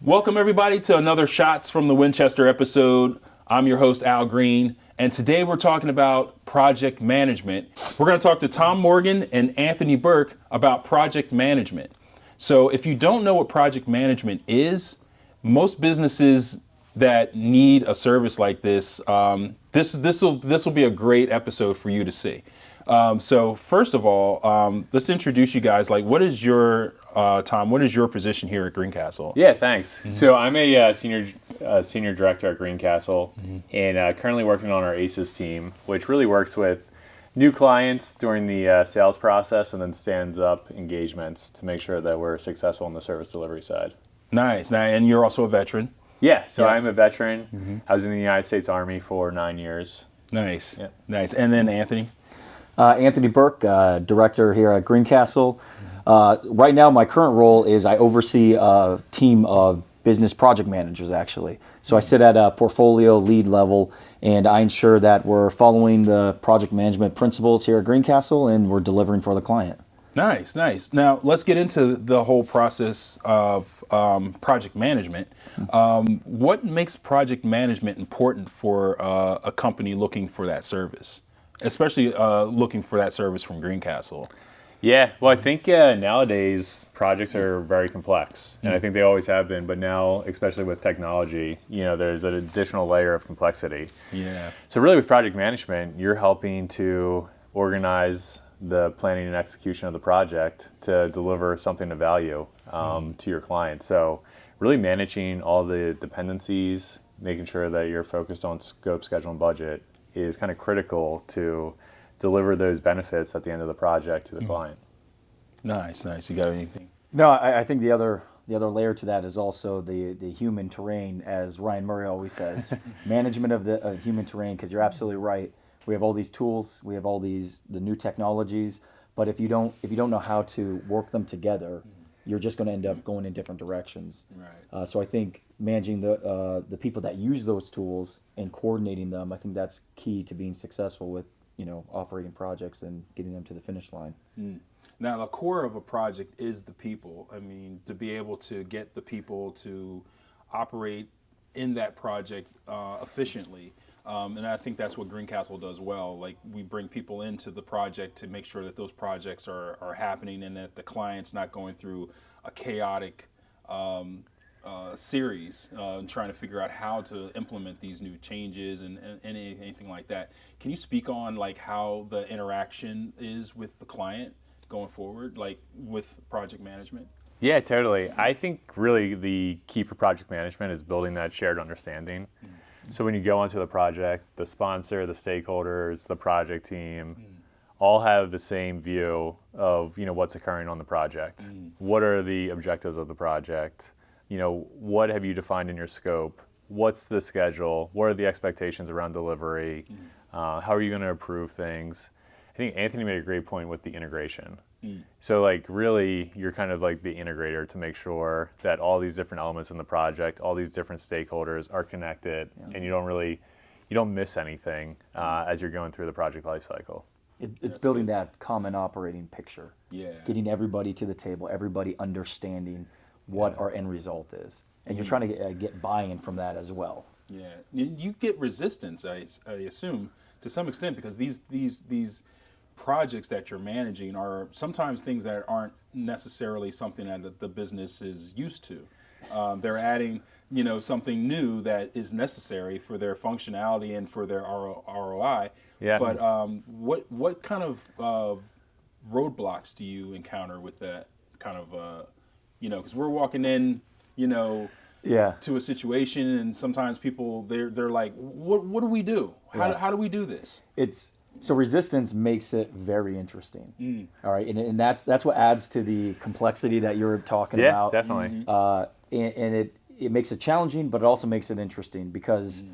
Welcome everybody to another Shots from the Winchester episode. I'm your host, Al Green, and today we're talking about project management. We're going to talk to Tom Morgan and Anthony Burke about project management. So if you don't know what project management is, most businesses that need a service like this, this will be a great episode for you to see. So first of all, let's introduce you guys. Like, what is your Tom? What is your position here at Greencastle? Yeah, thanks. Mm-hmm. So I'm a senior director at Greencastle, and currently working on our ACES team, which really works with new clients during the sales process, and then stands up engagements to make sure that we're successful on the service delivery side. Nice. Now, and you're also a veteran. Yeah. So I'm a veteran. Mm-hmm. I was in the United States Army for 9 years. Nice. Yeah. Nice. And then Anthony. Anthony Burke, director here at Greencastle. Right now, my current role is I oversee a team of business project managers, actually. So I sit at a portfolio lead level, and I ensure that we're following the project management principles here at Greencastle, and we're delivering for the client. Nice, nice. Now, let's get into the whole process of project management. What makes project management important for a company looking for that service? Especially looking for that service from Greencastle. Yeah, well, I think nowadays projects are very complex, and I think they always have been. But now, especially with technology, there's an additional layer of complexity. Yeah. So really, with project management, you're helping to organize the planning and execution of the project to deliver something of value to your client. So really managing all the dependencies, making sure that you're focused on scope, schedule, and budget is kind of critical to deliver those benefits at the end of the project to the client. Nice, nice. You got anything? No, I think the other layer to that is also the human terrain, as Ryan Murray always says, management of the human terrain. Because you're absolutely right. We have all these tools, we have all the new technologies, but if you don't know how to work them together, you're just going to end up going in different directions. Right. So I think managing the people that use those tools and coordinating them, I think that's key to being successful with operating projects and getting them to the finish line. Now, the core of a project is the people. I mean, to be able to get the people to operate in that project efficiently. And I think that's what Greencastle does well. Like, we bring people into the project to make sure that those projects are happening and that the client's not going through a chaotic series trying to figure out how to implement these new changes and anything like that. Can you speak on like how the interaction is with the client going forward, like with project management? Yeah, totally. I think really the key for project management is building that shared understanding. So when you go onto the project, the sponsor, the stakeholders, the project team, all have the same view of what's occurring on the project. What are the objectives of the project? What have you defined in your scope? What's the schedule? What are the expectations around delivery? How are you going to approve things? I think Anthony made a great point with the integration. So like really you're kind of like the integrator to make sure that all these different elements in the project, all these different stakeholders are connected, and you don't miss anything as you're going through the project life cycle. It's building that common operating picture. Yeah. Getting everybody to the table, everybody understanding what our end result is. And you're trying to get buy-in from that as well. Yeah. You get resistance, I assume, to some extent, because these projects that you're managing are sometimes things that aren't necessarily something that the business is used to. They're adding, something new that is necessary for their functionality and for their ROI. Yeah. But what kind of roadblocks do you encounter with that kind of, because we're walking in, to a situation, and sometimes people they're like, what do we do? How do we do this? So resistance makes it very interesting. All right, and that's what adds to the complexity that you're talking about. Yeah, definitely. And it makes it challenging, but it also makes it interesting because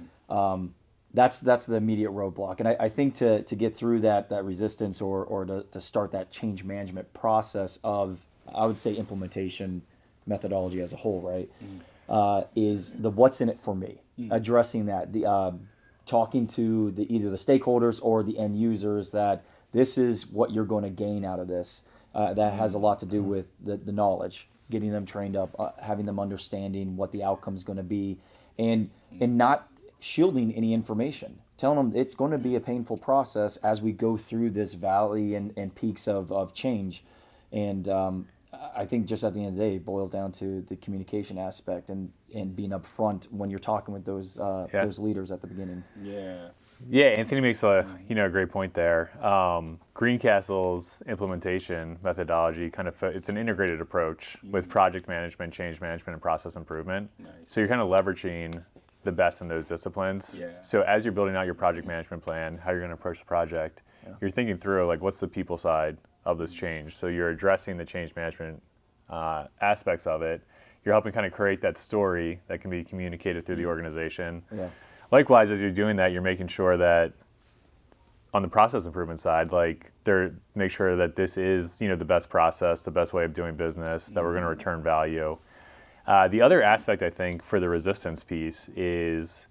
that's the immediate roadblock. And I think to get through that resistance or to start that change management process of, I would say, implementation methodology as a whole, right, is the what's in it for me, addressing that, talking to either the stakeholders or the end users that this is what you're going to gain out of this. that has a lot to do with the knowledge, getting them trained up, having them understanding what the outcome is going to be, and not shielding any information. Telling them it's going to be a painful process as we go through this valley and peaks of change. And I think just at the end of the day, it boils down to the communication aspect and being upfront when you're talking with those leaders at the beginning. Yeah, Anthony makes a great point there. Greencastle's implementation methodology it's an integrated approach with project management, change management, and process improvement. Nice. So you're kind of leveraging the best in those disciplines. Yeah. So as you're building out your project management plan, how you're going to approach the project, you're thinking through like what's the people side of this change. So you're addressing the change management aspects of it. You're helping kind of create that story that can be communicated through the organization. Yeah. Likewise, as you're doing that, you're making sure that on the process improvement side, make sure that this is the best process, the best way of doing business, that we're going to return value. The other aspect, I think, for the resistance piece is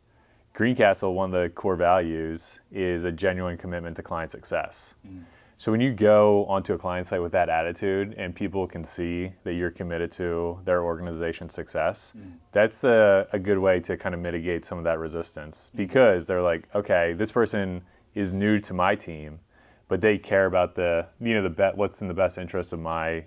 Greencastle, one of the core values is a genuine commitment to client success. So when you go onto a client site with that attitude and people can see that you're committed to their organization's success, that's a good way to kind of mitigate some of that resistance, because they're like, okay, this person is new to my team, but they care about what's in the best interest of my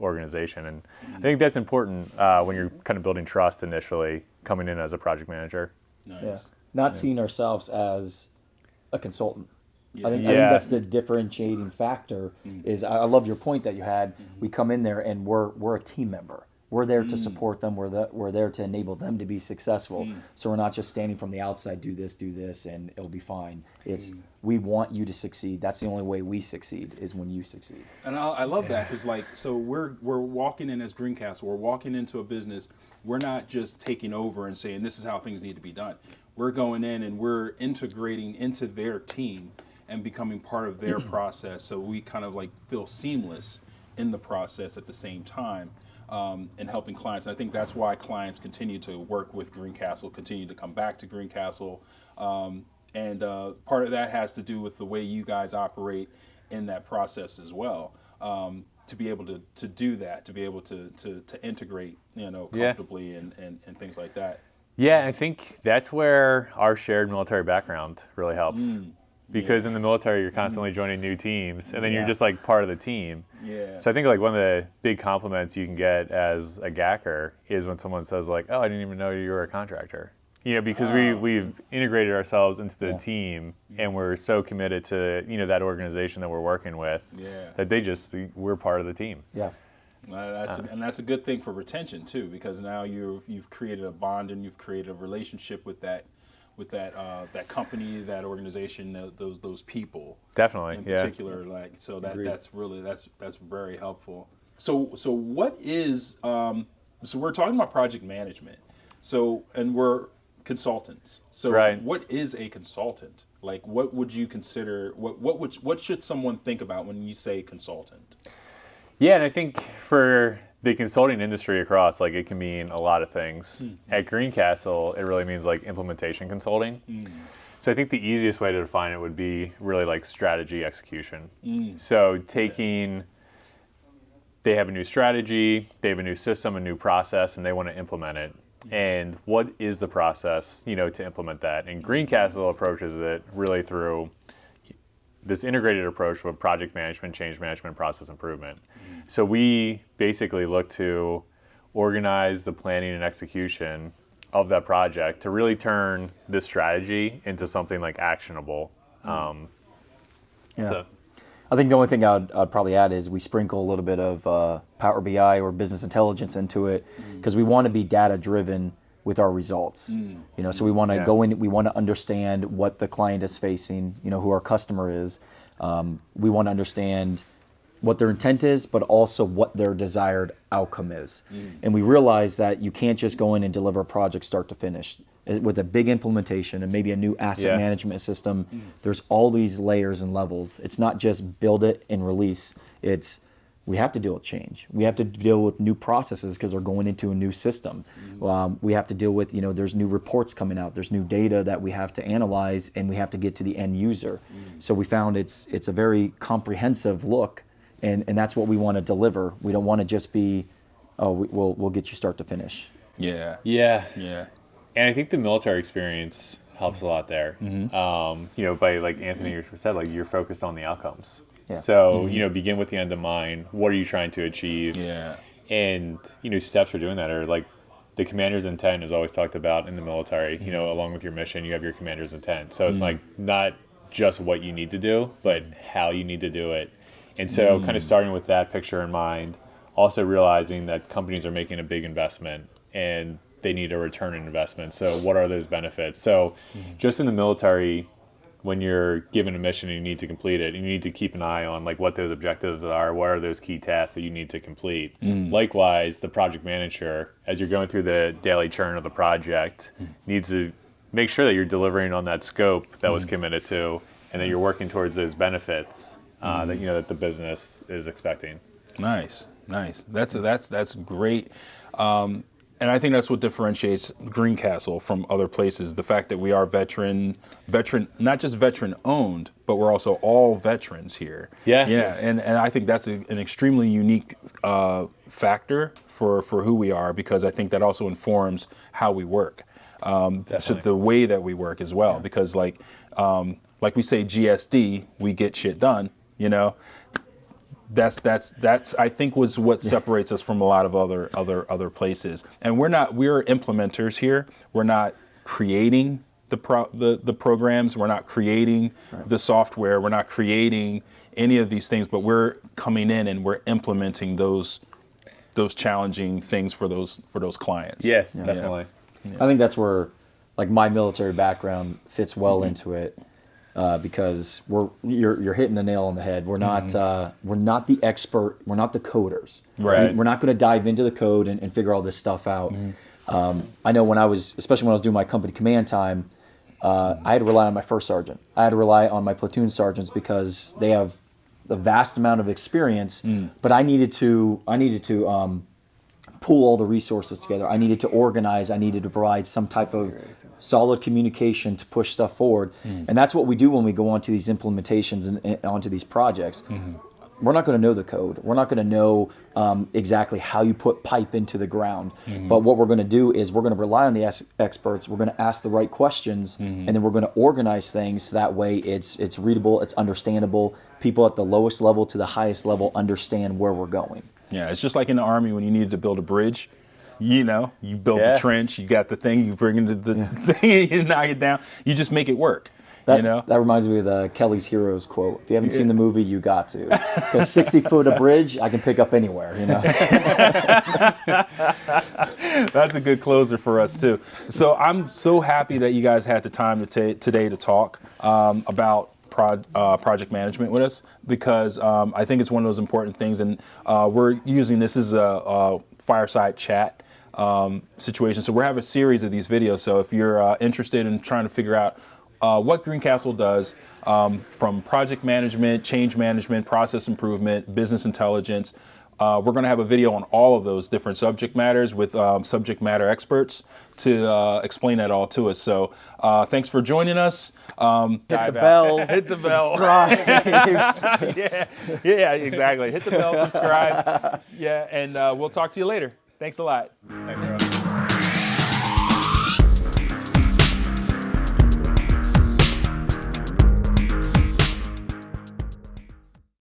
organization. And I think that's important when you're kind of building trust initially coming in as a project manager. Nice. Yeah. Not seeing ourselves as a consultant. Yeah. I think that's the differentiating factor. Is I love your point that you had. We come in there and we're a team member. We're there to support them. We're there to enable them to be successful. So we're not just standing from the outside, do this, and it'll be fine. It's we want you to succeed. That's the only way we succeed is when you succeed. And I love that, because so we're walking in as Greencastle. We're walking into a business. We're not just taking over and saying this is how things need to be done. We're going in and we're integrating into their team and becoming part of their process. So we kind of feel seamless in the process at the same time. And helping clients. And I think that's why clients continue to work with Greencastle, continue to come back to Greencastle. And part of that has to do with the way you guys operate in that process as well. To be able to do that, to be able to integrate, comfortably and things like that. Yeah, I think that's where our shared military background really helps. Because in the military, you're constantly joining new teams, and then you're just part of the team. Yeah. So I think one of the big compliments you can get as a GACer is when someone says oh, I didn't even know you were a contractor. Because we've integrated ourselves into the team, and we're so committed to that organization that we're working with that we're part of the team. Yeah. And that's a good thing for retention too, because now you've created a bond and you've created a relationship with that company, that organization, those people. Definitely, in particular, that's very helpful. So what is so we're talking about project management. And we're consultants. So right. What is a consultant? What would you consider? What should someone think about when you say consultant? Yeah, and I think for the consulting industry across, it can mean a lot of things. At Greencastle, it really means implementation consulting. So I think the easiest way to define it would be really strategy execution. So they have a new strategy, they have a new system, a new process, and they want to implement it. And what is the process, to implement that? And Greencastle approaches it really through this integrated approach with project management, change management, process improvement. So we basically look to organize the planning and execution of that project to really turn this strategy into something actionable. So. I think the only thing I'd probably add is we sprinkle a little bit of Power BI or business intelligence into it, because we want to be data driven with our results. So we want to go in, we want to understand what the client is facing, who our customer is. We want to understand what their intent is, but also what their desired outcome is. And we realize that you can't just go in and deliver a project start to finish. With a big implementation and maybe a new asset management system, there's all these layers and levels. It's not just build it and release. We have to deal with change. We have to deal with new processes because we're going into a new system. We have to deal with, there's new reports coming out. There's new data that we have to analyze, and we have to get to the end user. So we found it's a very comprehensive look and that's what we want to deliver. We don't want to just be, we'll get you start to finish. Yeah. Yeah. Yeah. And I think the military experience helps a lot there. By like Anthony said, like you're focused on the outcomes. Yeah. So, begin with the end in mind. What are you trying to achieve? Yeah. And, steps for doing that are like the commander's intent is always talked about in the military. Along with your mission, you have your commander's intent. So it's like not just what you need to do, but how you need to do it. And so kind of starting with that picture in mind, also realizing that companies are making a big investment and they need a return on investment. So what are those benefits? So just in the military, when you're given a mission and you need to complete it, you need to keep an eye on like what those objectives are, what are those key tasks that you need to complete. Likewise, the project manager, as you're going through the daily churn of the project, needs to make sure that you're delivering on that scope that was committed to, and that you're working towards those benefits that the business is expecting. Nice. That's great. And I think that's what differentiates Greencastle from other places. The fact that we are veteran, not just veteran owned, but we're also all veterans here. Yeah. Yeah. And I think that's an extremely unique factor for who we are, because I think that also informs how we work. So the way that we work as well, because like we say GSD, we get shit done, That's I think was what separates us from a lot of other places. And we're implementers here. We're not creating the programs. We're not creating the software. We're not creating any of these things. But we're coming in and we're implementing those challenging things for those clients. Yeah, definitely. Yeah. I think that's where like my military background fits well into it. Because you're hitting the nail on the head. We're not the expert. We're not the coders. Right. We're not going to dive into the code and figure all this stuff out. I know especially when I was doing my company command time, I had to rely on my first sergeant. I had to rely on my platoon sergeants because they have a vast amount of experience. But I needed to pull all the resources together. I needed to organize. I needed to provide some type of solid communication to push stuff forward. And that's what we do when we go onto these implementations and onto these projects. We're not going to know the code. We're not going to know exactly how you put pipe into the ground. But what we're going to do is we're going to rely on the experts. We're going to ask the right questions, and then we're going to organize things so that way it's readable, it's understandable. People at the lowest level to the highest level understand where we're going. Yeah, it's just like in the Army when you needed to build a bridge. You build the trench, you got the thing, you bring in the thing, you knock it down. You just make it work. That reminds me of the Kelly's Heroes quote. If you haven't seen the movie, you got to. Because 60 foot of bridge, I can pick up anywhere, That's a good closer for us, too. So I'm so happy that you guys had the time today to talk about project management with us, because I think it's one of those important things. And we're using this as a Fireside Chat situation. So we're having a series of these videos. So if you're interested in trying to figure out what Greencastle does, from project management, change management, process improvement, business intelligence, we're going to have a video on all of those different subject matters with subject matter experts to explain that all to us. So thanks for joining us. Hit the bell. Hit the bell. Subscribe. Yeah, exactly. Hit the bell, subscribe. Yeah, and we'll talk to you later. Thanks a lot. Thanks.